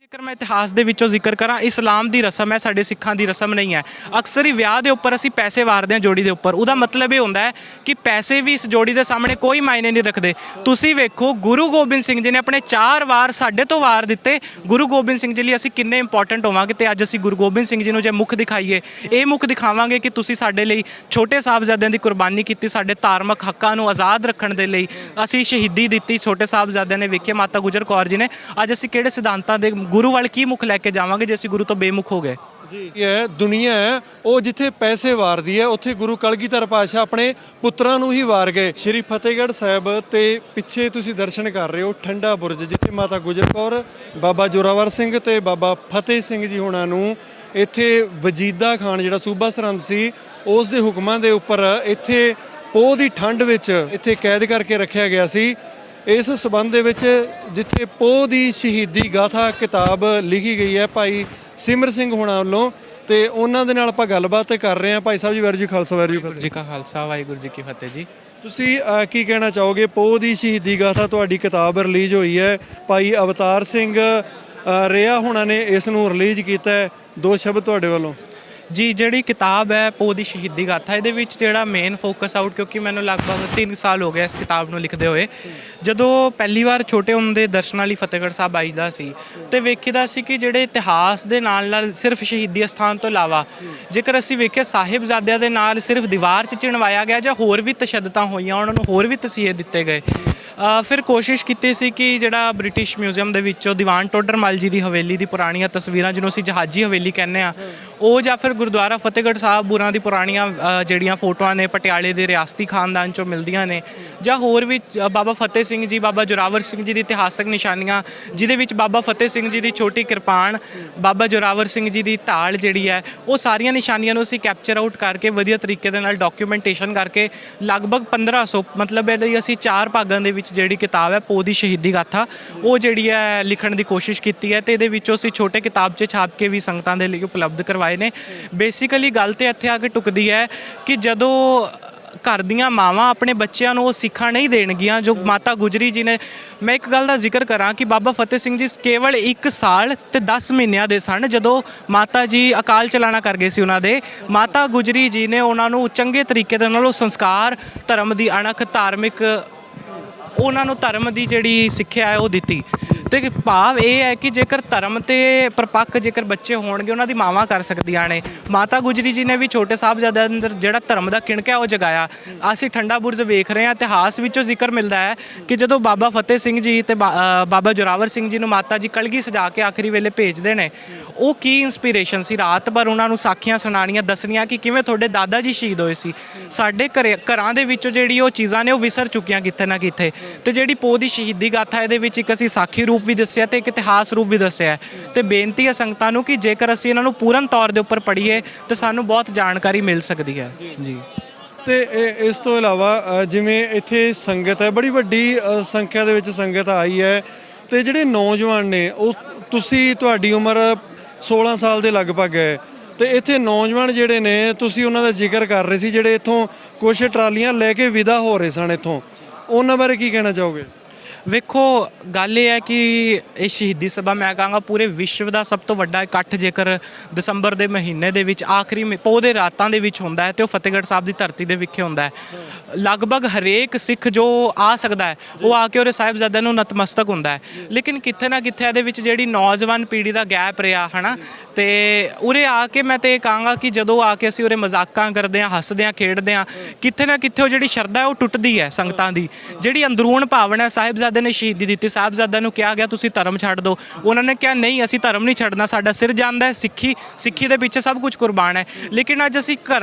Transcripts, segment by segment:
ਜੇਕਰ ਮੈਂ ਇਤਿਹਾਸ ਦੇ ਵਿੱਚੋਂ ਜ਼ਿਕਰ ਕਰਾਂ, ਇਸਲਾਮ ਦੀ ਰਸਮ ਹੈ, ਸਾਡੇ ਸਿੱਖਾਂ ਦੀ ਰਸਮ ਨਹੀਂ ਹੈ। ਅਕਸਰ ਹੀ ਵਿਆਹ ਦੇ ਉੱਪਰ ਅਸੀਂ ਪੈਸੇ ਵਾਰਦੇ ਹਾਂ ਜੋੜੀ ਦੇ ਉੱਪਰ। ਉਹਦਾ ਮਤਲਬ ਇਹ ਹੁੰਦਾ ਹੈ ਕਿ ਪੈਸੇ ਵੀ ਇਸ ਜੋੜੀ ਦੇ ਸਾਹਮਣੇ ਕੋਈ ਮਾਇਨੇ ਨਹੀਂ ਰੱਖਦੇ। ਤੁਸੀਂ ਵੇਖੋ ਗੁਰੂ ਗੋਬਿੰਦ ਸਿੰਘ ਜੀ ਨੇ ਆਪਣੇ 4 ਵਾਰ ਸਾਡੇ ਤੋਂ ਵਾਰ ਦਿੱਤੇ। ਗੁਰੂ ਗੋਬਿੰਦ ਸਿੰਘ ਜੀ ਲਈ ਅਸੀਂ ਕਿੰਨੇ ਇੰਪੋਰਟੈਂਟ ਹੋਵਾਂਗੇ। ਤੇ ਅੱਜ ਅਸੀਂ ਗੁਰੂ ਗੋਬਿੰਦ ਸਿੰਘ ਜੀ ਨੂੰ ਜੇ ਮੁੱਖ ਦਿਖਾਈਏ, ਇਹ ਮੁੱਖ ਦਿਖਾਵਾਂਗੇ ਕਿ ਤੁਸੀਂ ਸਾਡੇ ਲਈ ਛੋਟੇ ਸਾਹਿਬਜ਼ਾਦਿਆਂ ਦੀ ਕੁਰਬਾਨੀ ਕੀਤੀ, ਸਾਡੇ ਧਾਰਮਿਕ ਹੱਕਾਂ ਨੂੰ ਆਜ਼ਾਦ ਰੱਖਣ ਦੇ ਲਈ ਅਸੀਂ ਸ਼ਹੀਦੀ ਦਿੱਤੀ। ਛੋਟੇ ਸਾਹਿਬਜ਼ਾਦਿਆਂ ਨੇ ਵੇਖਿਆ ਮਾਤਾ ਗੁਜਰ ਕੌਰ ਜੀ ਨੇ। ਅੱਜ ਅਸੀਂ ਕਿਹੜੇ ਸਿਧਾਂਤਾਂ ਦੇ ਗੁਰੂ ਵੱਲ ਕੀ ਮੁੱਖ ਲੈ ਕੇ ਜਾਵਾਂਗੇ ਜੇ ਅਸੀਂ ਗੁਰੂ ਤੋਂ ਬੇਮੁਖ ਹੋ ਗਏ। ਜੀ ਇਹ ਦੁਨੀਆ ਹੈ ਉਹ ਜਿੱਥੇ ਪੈਸੇ ਵਾਰਦੀ ਹੈ, ਉੱਥੇ ਗੁਰੂ ਕਲਗੀਧਰ ਪਾਤਸ਼ਾਹ ਆਪਣੇ ਪੁੱਤਰਾਂ ਨੂੰ ਹੀ ਵਾਰ ਗਏ। ਸ਼੍ਰੀ ਫਤਿਹਗੜ੍ਹ ਸਾਹਿਬ ਤੇ ਪਿੱਛੇ ਤੁਸੀਂ ਦਰਸ਼ਨ ਕਰ ਰਹੇ ਹੋ ਠੰਡਾ ਬੁਰਜ, ਜਿੱਥੇ ਮਾਤਾ ਗੁਜਰ ਕੌਰ, ਬਾਬਾ ਜੋਰਾਵਰ ਸਿੰਘ ਤੇ ਬਾਬਾ ਫਤਿਹ ਸਿੰਘ ਜੀ ਹੋਣਾ ਨੂੰ ਇੱਥੇ ਵਜੀਦਾ ਖਾਨ ਜਿਹੜਾ ਸੂਬਾ ਸਰਹੰਦ ਸੀ, ਉਸ ਦੇ ਹੁਕਮਾਂ ਦੇ ਉੱਪਰ ਇੱਥੇ ਪੋਹ ਦੀ ਠੰਡ ਵਿੱਚ ਇੱਥੇ ਕੈਦ ਕਰਕੇ ਰੱਖਿਆ ਗਿਆ ਸੀ। ਇਸ ਸਬੰਧ ਦੇ ਵਿੱਚ ਜਿੱਥੇ ਪੋਹ ਦੀ ਸ਼ਹੀਦੀ ਗਾਥਾ ਕਿਤਾਬ ਲਿਖੀ ਗਈ ਹੈ ਭਾਈ ਸਿਮਰ ਸਿੰਘ ਹੋਣਾ ਵੱਲੋਂ, ਤੇ ਉਹਨਾਂ ਦੇ ਨਾਲ ਆਪਾਂ ਗੱਲਬਾਤ ਕਰ ਰਹੇ ਹਾਂ। ਭਾਈ ਸਾਹਿਬ ਜੀ, ਵਾਹਿਗੁਰੂ ਜੀ ਖਾਲਸਾ, ਵਾਹਿਗੁਰੂ ਜੀ ਕਾ ਖਾਲਸਾ, ਵਾਹਿਗੁਰੂ ਜੀ ਕੀ ਫਤਿਹ ਜੀ। ਤੁਸੀਂ ਕੀ ਕਹਿਣਾ ਚਾਹੋਗੇ? ਪੋਹ ਦੀ ਸ਼ਹੀਦੀ ਗਾਥਾ ਤੁਹਾਡੀ ਕਿਤਾਬ ਰਿਲੀਜ਼ ਹੋਈ ਹੈ, ਭਾਈ ਅਵਤਾਰ ਸਿੰਘ ਰੇਆ ਹੋਣਾ ਨੇ ਇਸ ਨੂੰ ਰਿਲੀਜ਼ ਕੀਤਾ ਹੈ। 2 ਸ਼ਬਦ ਤੁਹਾਡੇ ਵੱਲੋਂ। ਜੀ, ਜਿਹੜੀ ਕਿਤਾਬ ਹੈ ਪੋਹ ਦੀ ਸ਼ਹੀਦੀ ਗਾਥਾ, ਇਹਦੇ ਵਿੱਚ ਜਿਹੜਾ ਮੇਨ ਫੋਕਸ ਆਊਟ, ਕਿਉਂਕਿ ਮੈਨੂੰ ਲਗਭਗ 3 ਸਾਲ ਹੋ ਗਏ ਇਸ ਕਿਤਾਬ ਨੂੰ ਲਿਖਦੇ ਹੋਏ। ਜਦੋਂ ਪਹਿਲੀ ਵਾਰ ਛੋਟੇ ਹੁੰਦੇ ਦਰਸ਼ਨਾਂ ਲਈ ਫਤਿਹਗੜ੍ਹ ਸਾਹਿਬ ਆਈਦਾ ਸੀ ਤੇ ਵੇਖੀਦਾ ਸੀ ਕਿ ਜਿਹੜੇ ਇਤਿਹਾਸ ਦੇ ਨਾਲ ਨਾਲ ਸਿਰਫ ਸ਼ਹੀਦੀ ਅਸਥਾਨ ਤੋਂ ਇਲਾਵਾ ਜੇਕਰ ਅਸੀਂ ਵੇਖਿਆ ਸਾਹਿਬਜ਼ਾਦਿਆਂ ਦੇ ਨਾਲ ਸਿਰਫ ਦੀਵਾਰ 'ਚ ਚਿਣਵਾਇਆ ਗਿਆ ਜਾਂ ਹੋਰ ਵੀ ਤਸ਼ੱਦਦਾਂ ਹੋਈਆਂ, ਉਹਨਾਂ ਨੂੰ ਹੋਰ ਵੀ ਤਸੀਹੇ ਦਿੱਤੇ ਗਏ। ਫਿਰ ਕੋਸ਼ਿਸ਼ ਕੀਤੀ ਸੀ ਕਿ ਜਿਹੜਾ ਬ੍ਰਿਟਿਸ਼ ਮਿਊਜ਼ੀਅਮ ਦੇ ਵਿੱਚੋਂ ਦੀਵਾਨ ਟੋਡਰ ਮੱਲ ਜੀ ਦੀ ਹਵੇਲੀ ਦੀ ਪੁਰਾਣੀਆਂ ਤਸਵੀਰਾਂ, ਜਿਹਨੂੰ ਅਸੀਂ ਜਹਾਜੀ ਹਵੇਲੀ ਕਹਿੰਦੇ ਹਾਂ, ਉਹ ਜਾਂ ਫਿਰ ਗੁਰਦੁਆਰਾ ਫਤਿਹਗੜ੍ਹ ਸਾਹਿਬ ਬੁਰਾਂ ਦੀ ਪੁਰਾਣੀਆਂ ਜਿਹੜੀਆਂ ਫੋਟੋਆਂ ਨੇ ਪਟਿਆਲੇ ਦੇ ਰਿਆਸਤੀ ਖਾਨਦਾਨ 'ਚੋਂ ਮਿਲਦੀਆਂ ਨੇ, ਜਾਂ ਹੋਰ ਵੀ ਬਾਬਾ ਫਤਿਹ ਸਿੰਘ ਜੀ, ਬਾਬਾ ਜੋਰਾਵਰ ਸਿੰਘ ਜੀ ਦੀ ਇਤਿਹਾਸਕ ਨਿਸ਼ਾਨੀਆਂ, ਜਿਹਦੇ ਵਿੱਚ ਬਾਬਾ ਫਤਿਹ ਸਿੰਘ ਜੀ ਦੀ ਛੋਟੀ ਕਿਰਪਾਨ, ਬਾਬਾ ਜੋਰਾਵਰ ਸਿੰਘ ਜੀ ਦੀ ਢਾਲ ਜਿਹੜੀ ਹੈ, ਉਹ ਸਾਰੀਆਂ ਨਿਸ਼ਾਨੀਆਂ ਨੂੰ ਅਸੀਂ ਕੈਪਚਰ ਆਊਟ ਕਰਕੇ ਵਧੀਆ ਤਰੀਕੇ ਦੇ ਨਾਲ ਡਾਕੂਮੈਂਟੇਸ਼ਨ ਕਰਕੇ ਲਗਭਗ 1500 ਮਤਲਬ ਇਹਦੇ ਅਸੀਂ 4 ਭਾਗਾਂ ਦੇ ਵਿੱਚ ਜਿਹੜੀ ਕਿਤਾਬ ਹੈ ਪੋਹ ਦੀ ਸ਼ਹੀਦੀ ਗਾਥਾ, ਉਹ ਜਿਹੜੀ ਹੈ ਲਿਖਣ ਦੀ ਕੋਸ਼ਿਸ਼ ਕੀਤੀ ਹੈ। ਤੇ ਇਹਦੇ ਵਿੱਚੋਂ ਅਸੀਂ ਛੋਟੇ ਕਿਤਾਬ 'ਚ ਛਾਪ ਕੇ ਵੀ ਸੰਗਤਾਂ ਦੇ ਲਈ ਉਪਲਬਧ ਕਰਵਾਏ ਨੇ। ਬੇਸਿਕਲੀ ਗੱਲ ਤੇ ਇੱਥੇ ਆ ਕੇ ਟੁਕਦੀ ਹੈ ਕਿ ਜਦੋਂ ਘਰ ਦੀਆਂ ਮਾਵਾਂ ਆਪਣੇ ਬੱਚਿਆਂ ਨੂੰ ਉਹ ਸਿੱਖਿਆ ਨਹੀਂ ਦੇਣਗੀਆਂ ਜੋ ਮਾਤਾ ਗੁਜਰੀ ਜੀ ਨੇ। ਮੈਂ ਇੱਕ ਗੱਲ ਦਾ ਜ਼ਿਕਰ ਕਰਾਂ ਕਿ ਬਾਬਾ ਫਤਿਹ ਸਿੰਘ ਜੀ ਕੇਵਲ 1 ਸਾਲ ਤੇ 10 ਮਹੀਨਿਆਂ ਦੇ ਸਨ ਜਦੋਂ ਮਾਤਾ ਜੀ ਅਕਾਲ ਚਲਾਣਾ ਕਰ ਗਏ ਸੀ ਉਹਨਾਂ ਦੇ। ਮਾਤਾ ਗੁਜਰੀ ਜੀ ਨੇ ਉਹਨਾਂ ਨੂੰ ਚੰਗੇ ਤਰੀਕੇ ਦੇ ਨਾਲ ਉਹ ਸੰਸਕਾਰ, ਧਰਮ ਦੀ ਅਣਖ, ਧਾਰਮਿਕ ਉਹਨਾਂ ਨੂੰ ਧਰਮ ਦੀ ਜਿਹੜੀ ਸਿੱਖਿਆ ਹੈ ਉਹ ਦਿੱਤੀ। ਤੇ ਭਾਵ ਇਹ ਹੈ ਕਿ ਜੇਕਰ ਧਰਮ ਤੇ ਪਰਪੱਕ ਜੇਕਰ ਬੱਚੇ ਹੋਣਗੇ, ਉਹਨਾਂ ਦੀ ਮਾਵਾਂ ਕਰ ਸਕਦੀਆਂ ਨੇ। ਮਾਤਾ ਗੁਜਰੀ ਜੀ ਨੇ ਵੀ ਛੋਟੇ ਸਾਹਿਬਜ਼ਾਦਿਆਂ ਅੰਦਰ ਜਿਹੜਾ ਧਰਮ ਦਾ ਕਿਣਕਾ ਉਹ ਜਗਾਇਆ। ਅਸੀਂ ਠੰਡਾ ਬੁਰਜ ਵੇਖ ਰਹੇ ਹਾਂ, ਇਤਿਹਾਸ ਵਿੱਚੋਂ ਜ਼ਿਕਰ ਮਿਲਦਾ ਹੈ ਕਿ ਜਦੋਂ ਬਾਬਾ ਫਤਿਹ ਸਿੰਘ ਜੀ ਤੇ ਬਾਬਾ ਜੋਰਾਵਰ ਸਿੰਘ ਜੀ ਨੂੰ ਮਾਤਾ ਜੀ ਕਲਗੀ ਸਜਾ ਕੇ ਆਖਰੀ ਵੇਲੇ ਭੇਜਦੇ ਨੇ, ਉਹ ਕੀ ਇੰਸਪੀਰੇਸ਼ਨ ਸੀ। ਰਾਤ ਭਰ ਉਹਨਾਂ ਨੂੰ ਸਾਖੀਆਂ ਸੁਣਾਉਣੀਆਂ, ਦੱਸਣੀਆਂ ਕਿ ਕਿਵੇਂ ਤੁਹਾਡੇ ਦਾਦਾ ਜੀ ਸ਼ਹੀਦ ਹੋਏ ਸੀ। ਸਾਡੇ ਘਰਾਂ ਦੇ ਵਿੱਚੋਂ ਜਿਹੜੀ ਉਹ ਚੀਜ਼ਾਂ ਨੇ ਉਹ ਵਿਸਰ ਚੁੱਕੀਆਂ ਕਿਤੇ ਨਾ ਕਿਤੇ। ਤੇ ਜਿਹੜੀ ਪੋਹ ਦੀ ਸ਼ਹੀਦੀ ਗਾਥਾ, ਇਹਦੇ ਵਿੱਚ ਇੱਕ ਅਸੀਂ ਸਾਖੀ ਰੂਪ ਵੀ ਦੱਸਿਆ ਤੇ ਇੱਕ ਇਤਿਹਾਸ ਰੂਪ ਵੀ ਦੱਸਿਆ। ਤੇ ਬੇਨਤੀ ਹੈ ਸੰਗਤਾਂ ਨੂੰ ਕਿ ਜੇਕਰ ਅਸੀਂ ਇਹਨਾਂ ਨੂੰ ਪੂਰਨ ਤੌਰ ਦੇ ਉੱਪਰ ਪੜ੍ਹੀਏ ਤਾਂ ਸਾਨੂੰ ਬਹੁਤ ਜਾਣਕਾਰੀ ਮਿਲ ਸਕਦੀ ਹੈ ਜੀ। ਤੇ ਇਸ ਤੋਂ ਇਲਾਵਾ ਜਿਵੇਂ ਇੱਥੇ ਸੰਗਤ ਹੈ, ਬੜੀ ਵੱਡੀ ਸੰਖਿਆ ਦੇ ਵਿੱਚ ਸੰਗਤ ਆਈ ਹੈ, ਤੇ ਜਿਹੜੇ ਨੌਜਵਾਨ ਨੇ ਉਹ ਤੁਹਾਡੀ ਉਮਰ 16 ਸਾਲ ਦੇ ਲਗਭਗ ਹੈ, ਤੇ ਇੱਥੇ ਨੌਜਵਾਨ ਜਿਹੜੇ ਨੇ ਤੁਸੀਂ ਉਹਨਾਂ ਦਾ ਜ਼ਿਕਰ ਕਰ ਰਹੇ ਸੀ, ਜਿਹੜੇ ਇੱਥੋਂ ਕੁਝ ਟਰਾਲੀਆਂ ਲੈ ਕੇ ਵਿਦਾ ਹੋ ਰਹੇ ਸਨ ਇੱਥੋਂ, ਉਹਨਾਂ ਬਾਰੇ ਕੀ ਕਹਿਣਾ ਚਾਹੋਗੇ? ਵੇਖੋ, ਗੱਲ ਇਹ ਹੈ ਕਿ ਇਹ ਸ਼ਹੀਦੀ ਸਭਾ ਮੈਂ ਕਹਾਂਗਾ ਪੂਰੇ ਵਿਸ਼ਵ ਦਾ ਸਭ ਤੋਂ ਵੱਡਾ ਇਕੱਠ ਜੇਕਰ ਦਸੰਬਰ ਦੇ ਮਹੀਨੇ ਦੇ ਵਿੱਚ ਆਖਰੀ ਪੋਹ ਦੇ ਰਾਤਾਂ ਦੇ ਵਿੱਚ ਹੁੰਦਾ ਹੈ ਤੇ ਉਹ ਫਤਿਹਗੜ੍ਹ ਸਾਹਿਬ ਦੀ ਧਰਤੀ ਦੇ ਵਿਖੇ ਹੁੰਦਾ ਹੈ। ਲਗਭਗ ਹਰੇਕ ਸਿੱਖ ਜੋ ਆ ਸਕਦਾ ਹੈ ਉਹ ਆ ਕੇ ਉਹਦੇ ਸਾਹਿਬਜ਼ਾਦਿਆਂ ਨੂੰ ਨਤਮਸਤਕ ਹੁੰਦਾ ਹੈ। ਲੇਕਿਨ ਕਿਤੇ ਨਾ ਕਿਤੇ ਇਹਦੇ ਵਿੱਚ ਜਿਹੜੀ ਨੌਜਵਾਨ ਪੀੜ੍ਹੀ ਦਾ ਗੈਪ ਰਿਹਾ ਹੈ ਨਾ, ਤੇ ਉਰੇ ਆ ਕੇ ਮੈਂ ਤਾਂ ਇਹ ਕਹਾਂਗਾ ਕਿ ਜਦੋਂ ਆ ਕੇ ਅਸੀਂ ਉਰੇ ਮਜ਼ਾਕਾਂ ਕਰਦੇ ਹਾਂ, ਹੱਸਦੇ ਹਾਂ, ਖੇਡਦੇ ਹਾਂ, ਕਿਤੇ ਨਾ ਕਿਤੇ ਉਹ ਜਿਹੜੀ ਸ਼ਰਧਾ ਹੈ ਉਹ ਟੁੱਟਦੀ ਹੈ ਸੰਗਤਾਂ ਦੀ। ਜਿਹੜੀ ਅੰਦਰੂਨ ਭਾਵਨਾ ਸਾਹਿਬਜ਼ਾਦੇ ਨੇ ਸ਼ਹੀਦੀ ਦਿੱਤੀ, ਸਾਹਿਬਜ਼ਾਦਿਆਂ ਨੂੰ ਕਿਹਾ ਗਿਆ ਤੁਸੀਂ ਧਰਮ ਛੱਡ ਦਿਓ, ਉਹਨਾਂ ਨੇ ਕਿਹਾ ਨਹੀਂ ਅਸੀਂ ਧਰਮ ਨਹੀਂ ਛੱਡਣਾ, ਸਾਡਾ ਸਿਰ ਜਾਂਦਾ ਹੈ, ਸਿੱਖੀ ਦੇ ਪਿੱਛੇ ਸਭ ਕੁਝ ਕੁਰਬਾਨ ਹੈ। ਲੇਕਿਨ ਅੱਜ ਅਸੀਂ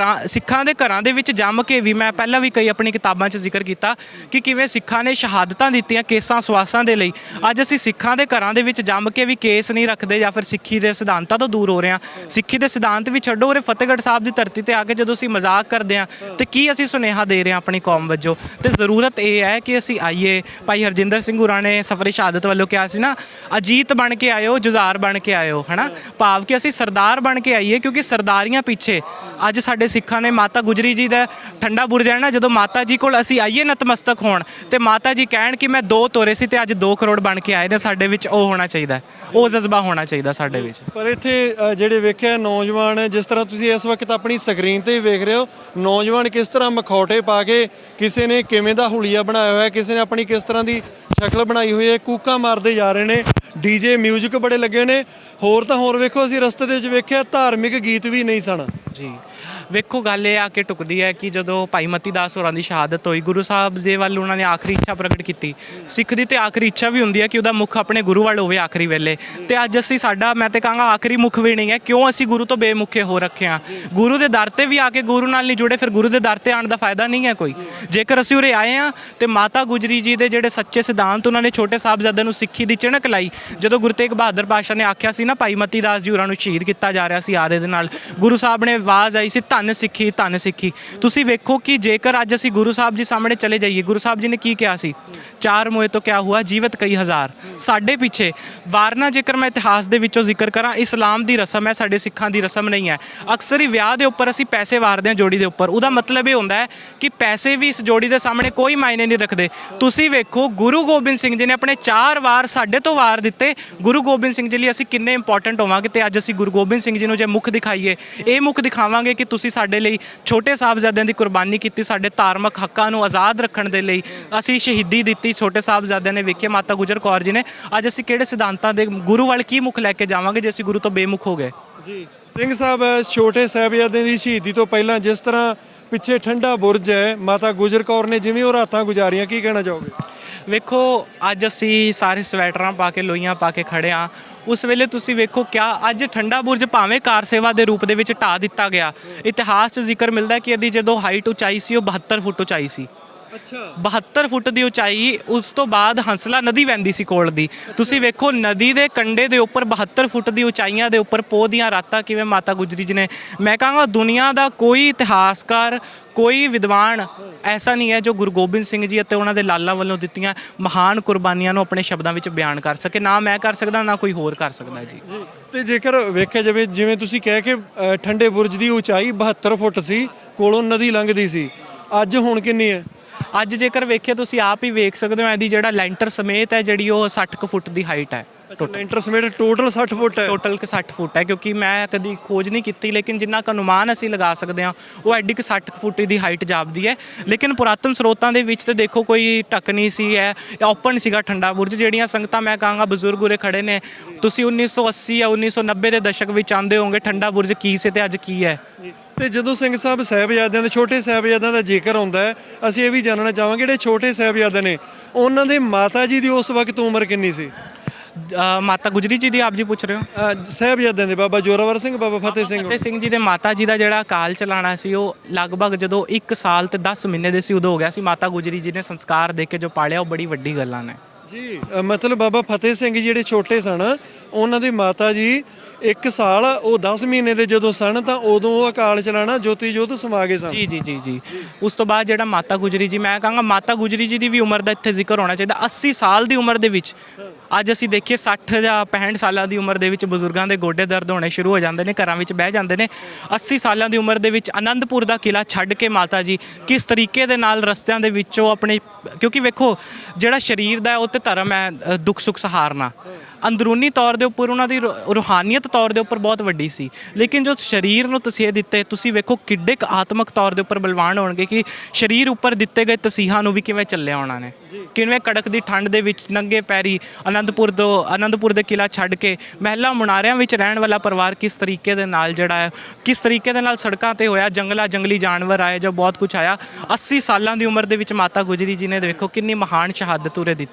ਸਿੱਖਾਂ ਦੇ ਘਰਾਂ ਦੇ ਵਿੱਚ ਜੰਮ ਕੇ ਵੀ, ਮੈਂ ਪਹਿਲਾਂ ਵੀ ਕਈ ਆਪਣੀ ਕਿਤਾਬਾਂ 'ਚ ਜ਼ਿਕਰ ਕੀਤਾ ਕਿ ਕਿਵੇਂ ਸਿੱਖਾਂ ਨੇ ਸ਼ਹਾਦਤਾਂ ਦਿੱਤੀਆਂ ਕੇਸਾਂ ਸਵਾਸਾਂ ਦੇ ਲਈ। ਅੱਜ ਅਸੀਂ ਸਿੱਖਾਂ ਦੇ ਘਰਾਂ ਦੇ ਵਿੱਚ ਜੰਮ ਕੇ ਵੀ ਕੇਸ ਨਹੀਂ ਰੱਖਦੇ ਜਾਂ ਫਿਰ ਸਿੱਖੀ ਦੇ ਸਿਧਾਂਤਾਂ ਤੋਂ ਦੂਰ ਹੋ ਰਹੇ ਹਾਂ। ਸਿੱਖੀ ਦੇ ਸਿਧਾਂਤ ਵੀ ਛੱਡੋ, ਉਰੇ ਫਤਿਹਗੜ੍ਹ ਸਾਹਿਬ ਦੀ ਧਰਤੀ 'ਤੇ ਆ ਕੇ ਜਦੋਂ ਅਸੀਂ ਮਜ਼ਾਕ ਕਰਦੇ ਹਾਂ ਤੇ ਕੀ ਅਸੀਂ ਸੁਨੇਹਾ ਦੇ ਰਹੇ ਹਾਂ ਆਪਣੀ ਕੌਮ ਵਜੋਂ। ਤੇ ਜ਼ਰੂਰਤ ਇਹ ਹੈ ਕਿ ਅਸੀਂ ਆਈਏ। ਭਾਈ ਹਰਜਿੰਦਰ ਸਿੰਘ ਹੋਰਾਂ ਨੇ ਸਫਰੇ ਸ਼ਹਾਦਤ ਵੱਲੋਂ ਕਿਹਾ ਸੀ ਨਾ, ਅਜੀਤ ਬਣ ਕੇ ਆਇਓ, ਜੁਝਾਰ ਬਣ ਕੇ ਆਇਓ, ਹੈ ਨਾ। ਭਾਵ ਕਿ ਅਸੀਂ ਸਰਦਾਰ ਬਣ ਕੇ ਆਈਏ, ਕਿਉਂਕਿ ਸਰਦਾਰੀਆਂ ਪਿੱਛੇ ਅੱਜ ਸਾਡੇ ਸਿੱਖਾਂ ਨੇ ਮਾਤਾ ਗੁਜਰੀ ਜੀ ਦਾ ਠੰਡਾ ਬੁਰਜ ਹੈ ਨਾ, ਜਦੋਂ ਮਾਤਾ ਜੀ ਕੋਲ ਅਸੀਂ ਆਈਏ ਨਤਮਸਤਕ ਹੋਣ ਤੇ ਮਾਤਾ ਜੀ ਕਹਿਣ ਕਿ ਮੈਂ 2 ਤੋਰੇ ਸੀ ਤੇ ਅੱਜ 2 ਕਰੋੜ ਬਣ ਕੇ ਆਏ ਨੇ, ਸਾਡੇ ਵਿੱਚ ਉਹ ਹੋਣਾ ਚਾਹੀਦਾ, ਉਹ ਜਜ਼ਬਾ ਹੋਣਾ ਚਾਹੀਦਾ ਸਾਡੇ ਵਿੱਚ। ਪਰ ਇੱਥੇ ਜਿਹੜੇ ਵੇਖਿਆ ਨੌਜਵਾਨ, ਜਿਸ ਤਰ੍ਹਾਂ ਤੁਸੀਂ ਇਸ ਵਕਤ ਆਪਣੀ ਸਕਰੀਨ ਤੇ ਵੇਖ ਰਹੇ ਹੋ, ਨੌਜਵਾਨ ਕਿਸ ਤਰ੍ਹਾਂ ਮਖੌਟੇ ਪਾ ਕੇ, ਕਿਸੇ ਨੇ ਕਿਵੇਂ ਦਾ ਹੁਲੀਆ ਬਣਾਇਆ ਹੋਇਆ, ਕਿਸੇ ਨੇ ਆਪਣੀ ਕਿਸ ਤਰ੍ਹਾਂ ਦੀ ਸ਼ਕਲ ਬਣਾਈ ਹੋਈ ਹੈ, ਕੂਕਾਂ ਮਾਰਦੇ ਜਾ ਰਹੇ ਨੇ, ਡੀਜੇ ਮਿਊਜ਼ਿਕ ਬੜੇ ਲੱਗੇ ਨੇ। ਹੋਰ ਤਾਂ ਹੋਰ ਵੇਖੋ, ਅਸੀਂ ਰਸਤੇ ਦੇ ਵਿੱਚ ਵੇਖਿਆ ਧਾਰਮਿਕ ਗੀਤ ਵੀ ਨਹੀਂ ਸਨ ਜੀ। ਵੇਖੋ ਗੱਲ ਇਹ ਆ ਕੇ ਟੁਕਦੀ ਹੈ ਕਿ ਜਦੋਂ ਭਾਈ ਮਤੀ ਦਾਸ ਹੋਰਾਂ ਦੀ ਸ਼ਹਾਦਤ ਹੋਈ, ਗੁਰੂ ਸਾਹਿਬ ਦੇ ਵੱਲ ਉਹਨਾਂ ਨੇ ਆਖਰੀ ਇੱਛਾ ਪ੍ਰਗਟ ਕੀਤੀ। ਸਿੱਖ ਦੀ ਤੇ ਆਖਰੀ ਇੱਛਾ ਵੀ ਹੁੰਦੀ ਹੈ ਕਿ ਉਹਦਾ ਮੁੱਖ ਆਪਣੇ ਗੁਰੂ ਵੱਲ ਹੋਵੇ ਆਖਰੀ ਵੇਲੇ, ਤੇ ਅੱਜ ਅਸੀਂ ਸਾਡਾ, ਮੈਂ ਤੇ ਕਹਾਂਗਾ ਆਖਰੀ ਮੁੱਖ ਵੀ ਨਹੀਂ ਹੈ। ਕਿਉਂ ਅਸੀਂ ਗੁਰੂ ਤੋਂ ਬੇਮੁਖੇ ਹੋ ਰੱਖੇ ਹਾਂ? ਗੁਰੂ ਦੇ ਦਰ ਤੇ ਵੀ ਆ ਕੇ ਗੁਰੂ ਨਾਲ ਨਹੀਂ ਜੁੜੇ, ਫਿਰ ਗੁਰੂ ਦੇ ਦਰ ਤੇ ਆਉਣ ਦਾ ਫਾਇਦਾ ਨਹੀਂ ਹੈ ਕੋਈ। ਜੇਕਰ ਅਸੀਂ ਉਰੇ ਆਏ ਹਾਂ ਤੇ ਮਾਤਾ ਗੁਜਰੀ ਜੀ ਦੇ ਜਿਹੜੇ ਸੱਚੇ ਸਿਧਾਂਤ, ਉਹਨਾਂ ਨੇ ਛੋਟੇ ਸਾਹਿਬਜ਼ਾਦੇ ਨੂੰ ਸਿੱਖੀ ਦੀ ਚਿਣਕ ਲਾਈ। ਜਦੋਂ ਗੁਰੂ ਤੇਗ ਬਹਾਦਰ ਪਾਤਸ਼ਾਹ ਨੇ ਆਖਿਆ ਸੀ ਨਾ, ਭਾਈ ਮਤੀ ਦਾਸ ਜੀ ਹੋਰਾਂ ਨੂੰ ਸ਼ਹੀਦ ਕੀਤਾ ਜਾ ਰਿਹਾ ਸੀ ਆਰੇ ਦੇ ਨਾਲ, ਗੁਰੂ ਸਾਹਿਬ ਨੇ ਆਵਾਜ਼ ਆਈ ਸੀ, ਧੰਨ ਸਿੱਖੀ, ਧੰਨ ਸਿੱਖੀ। ਤੁਸੀਂ ਵੇਖੋ ਕਿ ਜੇਕਰ ਅੱਜ ਅਸੀਂ ਗੁਰੂ ਸਾਹਿਬ ਜੀ ਸਾਹਮਣੇ ਚਲੇ ਜਾਈਏ, ਗੁਰੂ ਸਾਹਿਬ ਜੀ ਨੇ ਕੀ ਕਿਹਾ ਸੀ? 4 ਮੋਏ ਤੋਂ ਕਿਆ ਹੁਆ, ਜੀਵਤ ਕਈ ਹਜ਼ਾਰ। ਸਾਡੇ ਪਿੱਛੇ ਵਾਰਨਾ, ਜੇਕਰ ਮੈਂ ਇਤਿਹਾਸ ਦੇ ਵਿੱਚੋਂ ਜ਼ਿਕਰ ਕਰਾਂ, ਇਸਲਾਮ ਦੀ ਰਸਮ ਹੈ, ਸਾਡੇ ਸਿੱਖਾਂ ਦੀ ਰਸਮ ਨਹੀਂ ਹੈ। ਅਕਸਰ ਹੀ ਵਿਆਹ ਦੇ ਉੱਪਰ ਅਸੀਂ ਪੈਸੇ ਵਾਰਦੇ ਹਾਂ ਜੋੜੀ ਦੇ ਉੱਪਰ। ਉਹਦਾ ਮਤਲਬ ਇਹ ਹੁੰਦਾ ਹੈ ਕਿ ਪੈਸੇ ਵੀ ਇਸ ਜੋੜੀ ਦੇ ਸਾਹਮਣੇ ਕੋਈ ਮਾਇਨੇ ਨਹੀਂ ਰੱਖਦੇ। ਤੁਸੀਂ ਵੇਖੋ ਗੁਰੂ ਗੋਬਿੰਦ ਸਿੰਘ ਜੀ ਨੇ ਆਪਣੇ 4 ਵਾਰ ਸਾਡੇ ਤੋਂ ਵਾਰ ਦਿੱਤੇ। ਗੁਰੂ ਗੋਬਿੰਦ ਸਿੰਘ ਜੀ ਲਈ ਅਸੀਂ ਕਿੰਨੇ ਇੰਪੋਰਟੈਂਟ ਹੋਵਾਂਗੇ, ਤੇ ਅੱਜ ਅਸੀਂ ਗੁਰੂ ਗੋਬਿੰਦ ਸਿੰਘ ਜੀ ਨੂੰ ਜੇ ਮੁੱਖ ਦਿਖਾਈਏ, ਇਹ ਮੁੱਖ ਦਿਖਾਵਾਂਗੇ ਕਿ ਤੁਸੀਂ ਸਾਡੇ ਲਈ ਛੋਟੇ ਸਾਹਿਬਜ਼ਾਦਿਆਂ ਦੀ ਕੁਰਬਾਨੀ ਕੀਤੀ, ਸਾਡੇ ਧਾਰਮਿਕ ਹੱਕਾਂ ਨੂੰ ਆਜ਼ਾਦ ਰੱਖਣ ਦੇ ਲਈ ਅਸੀਂ ਸ਼ਹੀਦੀ ਦਿੱਤੀ। ਛੋਟੇ ਸਾਹਿਬਜ਼ਾਦਿਆਂ ਨੇ ਵੇਖਿਆ ਮਾਤਾ ਗੁਜਰ ਕੌਰ ਜੀ ਨੇ। ਅੱਜ ਅਸੀਂ ਕਿਹੜੇ ਸਿਧਾਂਤਾਂ ਦੇ ਗੁਰੂ ਵੱਲ ਕੀ ਮੁੱਖ ਲੈ ਕੇ ਜਾਵਾਂਗੇ ਜੇ ਅਸੀਂ ਗੁਰੂ ਤੋਂ ਬੇਮੁਖ ਹੋ ਗਏ? ਜੀ ਸਿੰਘ ਸਾਹਿਬ, ਛੋਟੇ ਸਾਹਿਬਜ਼ਾਦਿਆਂ ਦੀ ਸ਼ਹੀਦੀ ਤੋਂ ਪਹਿਲਾਂ ਜਿਸ ਤਰ੍ਹਾਂ ਪਿੱਛੇ ਠੰਡਾ ਬੁਰਜ ਹੈ, ਮਾਤਾ ਗੁਜਰ ਕੌਰ ਨੇ ਜਿਵੇਂ ਉਹ ਰਾਤਾਂ ਗੁਜ਼ਾਰੀਆਂ, ਕੀ ਕਹਿਣਾ ਚਾਹੋਗੇ? ਵੇਖੋ ਅੱਜ ਅਸੀਂ ਸਾਰੇ ਸਵੈਟਰਾਂ ਪਾ ਕੇ, ਲੋਈਆਂ ਪਾ ਕੇ ਖੜੇ ਹਾਂ। ਉਸ ਵੇਲੇ ਤੁਸੀਂ ਵੇਖੋ ਕਿਆ ਅੱਜ ਠੰਡਾ ਬੁਰਜ ਭਾਵੇਂ ਕਾਰ ਸੇਵਾ ਦੇ ਰੂਪ ਦੇ ਵਿੱਚ ਢਾਹ ਦਿੱਤਾ ਗਿਆ। ਇਤਿਹਾਸ 'ਚ ਜ਼ਿਕਰ ਮਿਲਦਾ ਕਿ ਇਹਦੀ ਜਦੋਂ ਹਾਈਟ ਉਚਾਈ ਸੀ ਉਹ 72 ਫੁੱਟ ਉਚਾਈ ਸੀ। ਅੱਛਾ, 72 ਫੁੱਟ ਦੀ ਉਚਾਈ। ਉਸ ਤੋਂ ਬਾਅਦ ਹੰਸਲਾ ਨਦੀ ਵਹਿੰਦੀ ਸੀ ਕੋਲ ਦੀ। ਤੁਸੀਂ ਵੇਖੋ ਨਦੀ ਦੇ ਕੰਢੇ ਦੇ ਉੱਪਰ 72 ਫੁੱਟ ਦੀ ਉਚਾਈਆਂ ਦੇ ਉੱਪਰ ਪੋਹ ਦੀਆਂ ਰਾਤਾਂ ਕਿਵੇਂ ਮਾਤਾ ਗੁਜਰੀ ਜੀ ਨੇ, ਮੈਂ ਕਹਾਂਗਾ ਦੁਨੀਆ ਦਾ ਕੋਈ ਇਤਿਹਾਸਕਾਰ, ਕੋਈ ਵਿਦਵਾਨ ਐਸਾ ਨਹੀਂ ਹੈ ਜੋ ਗੁਰੂ ਗੋਬਿੰਦ ਸਿੰਘ ਜੀ ਅਤੇ ਉਹਨਾਂ ਦੇ ਲਾਲਾਂ ਵੱਲੋਂ ਦਿੱਤੀਆਂ ਮਹਾਨ ਕੁਰਬਾਨੀਆਂ ਨੂੰ ਆਪਣੇ ਸ਼ਬਦਾਂ ਵਿੱਚ ਬਿਆਨ ਕਰ ਸਕੇ। ਨਾ ਮੈਂ ਕਰ ਸਕਦਾ, ਨਾ ਕੋਈ ਹੋਰ ਕਰ ਸਕਦਾ ਜੀ। ਤੇ ਜੇਕਰ ਵੇਖਿਆ ਜਾਵੇ, ਜਿਵੇਂ ਤੁਸੀਂ ਕਹਿ ਕੇ ਠੰਡੇ ਬੁਰਜ ਦੀ ਉਚਾਈ 72 ਫੁੱਟ ਸੀ, ਕੋਲੋਂ ਨਦੀ ਲੰਘਦੀ ਸੀ, ਅੱਜ ਹੁਣ ਕਿੰਨੀ ਹੈ? ਅੱਜ ਜੇਕਰ ਵੇਖਿਆ ਤੁਸੀਂ ਆਪ ਹੀ ਵੇਖ ਸਕਦੇ ਹੋ, ਇਹਦੀ ਜਿਹੜਾ ਲੈਂਟਰ ਸਮੇਤ ਹੈ ਜਿਹੜੀ ਉਹ 60 ਕੁ ਫੁੱਟ ਦੀ ਹਾਈਟ ਹੈ। ਲੈਂਟਰ ਸਮੇਤ ਟੋਟਲ 60 ਫੁੱਟ ਹੈ। ਟੋਟਲ 60 ਫੁੱਟ ਹੈ, ਕਿਉਂਕਿ ਮੈਂ ਕਦੀ ਖੋਜ ਨਹੀਂ ਕੀਤੀ, ਲੇਕਿਨ ਜਿੰਨਾ ਕੁ ਅਨੁਮਾਨ ਅਸੀਂ ਲਗਾ ਸਕਦੇ ਹਾਂ ਉਹ ਐਡੀ ਕੁ 60 ਫੁੱਟ ਦੀ ਹਾਈਟ ਜਾਪਦੀ ਹੈ। ਲੇਕਿਨ ਪੁਰਾਤਨ ਸਰੋਤਾਂ ਦੇ ਵਿੱਚ ਤੇ ਦੇਖੋ ਕੋਈ ਢੱਕਣੀ ਸੀ, ਹੈ ਓਪਨ ਸੀਗਾ ਠੰਡਾ ਬੁਰਜ। ਜਿਹੜੀਆਂ ਸੰਗਤਾਂ ਮੈਂ ਕਹਾਂਗਾ ਬਜ਼ੁਰਗ ਉਰੇ ਖੜੇ ਨੇ, ਤੁਸੀਂ 1980 ਜਾਂ 1990 ਦੇ ਦਸ਼ਕ ਵਿੱਚ ਆਉਂਦੇ ਹੋਵੋਗੇ ਠੰਡਾ ਬੁਰਜ ਕੀ ਸੀ ਤੇ ਅੱਜ ਕੀ ਹੈ। ਤੇ ਜਦੋਂ ਸਿੰਘ ਸਾਹਿਬ ਸਾਹਿਬਜ਼ਾਦਿਆਂ ਦੇ, ਛੋਟੇ ਸਾਹਿਬਜ਼ਾਦਿਆਂ ਦਾ ਜ਼ਿਕਰ ਆਉਂਦਾ ਹੈ, ਅਸੀਂ ਇਹ ਵੀ ਜਾਣਨਾ ਚਾਹਾਂਗੇ ਜਿਹੜੇ ਛੋਟੇ ਸਾਹਿਬਜ਼ਾਦੇ ਨੇ, ਉਹਨਾਂ ਦੇ ਮਾਤਾ ਜੀ ਦੀ ਉਸ ਵਕਤ ਉਮਰ ਕਿੰਨੀ ਸੀ? ਮਾਤਾ ਗੁਜਰੀ ਜੀ ਦੀ ਆਪ ਜੀ ਪੁੱਛ ਰਹੇ ਹੋ? ਸਾਹਿਬਜ਼ਾਦਿਆਂ ਦੇ ਬਾਬਾ ਜ਼ੋਰਾਵਰ ਸਿੰਘ, ਬਾਬਾ ਫਤਿਹ ਸਿੰਘ। ਫਤਿਹ ਸਿੰਘ ਜੀ ਦੇ ਮਾਤਾ ਜੀ ਦਾ ਜਿਹੜਾ ਅਕਾਲ ਚਲਾਣਾ ਸੀ ਉਹ ਲਗਭਗ ਜਦੋਂ 1 ਸਾਲ ਤੇ 10 ਮਹੀਨੇ ਦੇ ਸੀ ਉਦੋਂ ਹੋ ਗਿਆ ਸੀ। ਮਾਤਾ ਗੁਜਰੀ ਜੀ ਨੇ ਸੰਸਕਾਰ ਦੇ ਕੇ ਜੋ ਪਾਲਿਆ ਉਹ ਬੜੀ ਵੱਡੀ ਗੱਲਾਂ ਨੇ ਜੀ। ਮਤਲਬ ਬਾਬਾ ਫਤਿਹ ਸਿੰਘ ਜਿਹੜੇ ਛੋਟੇ ਸਨ, ਉਹਨਾਂ ਦੀ ਮਾਤਾ ਜੀ 1 ਸਾਲ ਉਹ 10 ਮਹੀਨੇ ਦੇ ਜਦੋਂ ਸਨ ਤਾਂ ਉਦੋਂ ਉਹ ਅਕਾਲ ਚਲਾਣਾ ਜੋਤੀ ਜੋਤ ਸਮਾ ਗਏ ਸਨ। ਜੀ ਜੀ ਜੀ ਜੀ। ਉਸ ਤੋਂ ਬਾਅਦ ਜਿਹੜਾ ਮਾਤਾ ਗੁਜਰੀ ਜੀ, ਮੈਂ ਕਹਾਂਗਾ ਮਾਤਾ ਗੁਜਰੀ ਜੀ ਦੀ ਵੀ ਉਮਰ ਦਾ ਇੱਥੇ ਜ਼ਿਕਰ ਹੋਣਾ ਚਾਹੀਦਾ। 80 ਸਾਲ ਦੀ ਉਮਰ ਦੇ ਵਿੱਚ ਅੱਜ ਅਸੀਂ ਦੇਖੀਏ 60 ਜਾਂ 65 ਸਾਲਾਂ ਦੀ ਉਮਰ ਦੇ ਵਿੱਚ ਬਜ਼ੁਰਗਾਂ ਦੇ ਗੋਡੇ ਦਰਦ ਹੋਣੇ ਸ਼ੁਰੂ ਹੋ ਜਾਂਦੇ ਨੇ, ਘਰਾਂ ਵਿੱਚ ਬਹਿ ਜਾਂਦੇ ਨੇ। 80 ਸਾਲਾਂ ਦੀ ਉਮਰ ਦੇ ਵਿੱਚ ਆਨੰਦਪੁਰ ਦਾ ਕਿਲਾ ਛੱਡ ਕੇ ਮਾਤਾ ਜੀ ਕਿਸ ਤਰੀਕੇ ਦੇ ਨਾਲ ਰਸਤਿਆਂ ਦੇ ਵਿੱਚੋਂ ਆਪਣੇ, ਕਿਉਂਕਿ ਵੇਖੋ ਜਿਹੜਾ ਸਰੀਰ ਦਾ ਉਹ ਤੇ ਧਰਮ ਹੈ ਦੁੱਖ ਸੁੱਖ ਸਹਾਰਨਾ, ਅੰਦਰੂਨੀ ਤੌਰ ਦੇ ਉੱਪਰ ਉਹਨਾਂ ਦੀ ਰੂਹਾਨੀਅਤ ਤੌਰ ਦੇ ਉੱਪਰ ਬਹੁਤ ਵੱਡੀ ਸੀ, ਲੇਕਿਨ ਜੋ ਸਰੀਰ ਨੂੰ ਤਸੀਹੇ ਦਿੱਤੇ, ਤੁਸੀਂ ਵੇਖੋ ਕਿੱਡੇ ਕੁ ਆਤਮਿਕ ਤੌਰ ਦੇ ਉੱਪਰ ਬਲਵਾਨ ਹੋਣਗੇ ਕਿ ਸਰੀਰ ਉੱਪਰ ਦਿੱਤੇ ਗਏ ਤਸੀਹਾਂ ਨੂੰ ਵੀ ਕਿਵੇਂ ਚੱਲਿਆ ਉਹਨਾਂ ਨੇ, ਕਿਵੇਂ ਕੜਕਦੀ ਠੰਡ ਦੇ ਵਿੱਚ ਨੰਗੇ ਪੈਰੀ ਆਨੰਦਪੁਰ ਦੇ ਕਿਲਾ ਛੱਡ ਕੇ ਮਹਿਲਾ ਮੁਨਾਰਿਆਂ ਵਿੱਚ ਰਹਿਣ ਵਾਲਾ ਪਰਿਵਾਰ ਕਿਸ ਤਰੀਕੇ ਦੇ ਨਾਲ ਜਿਹੜਾ ਹੈ, ਕਿਸ ਤਰੀਕੇ ਦੇ ਨਾਲ ਸੜਕਾਂ ਤੇ ਹੋਇਆ, ਜੰਗਲੀ ਜਾਨਵਰ ਆਏ, ਜੋ ਬਹੁਤ ਕੁਝ ਆਇਆ। 80 ਸਾਲਾਂ ਦੀ ਉਮਰ ਦੇ ਵਿੱਚ ਮਾਤਾ ਗੁਜਰੀ ਜੀ ਨੇ ਦੇਖੋ ਕਿੰਨੀ ਮਹਾਨ ਸ਼ਹਾਦਤ ਉਰੇ ਦਿੱਤੀ।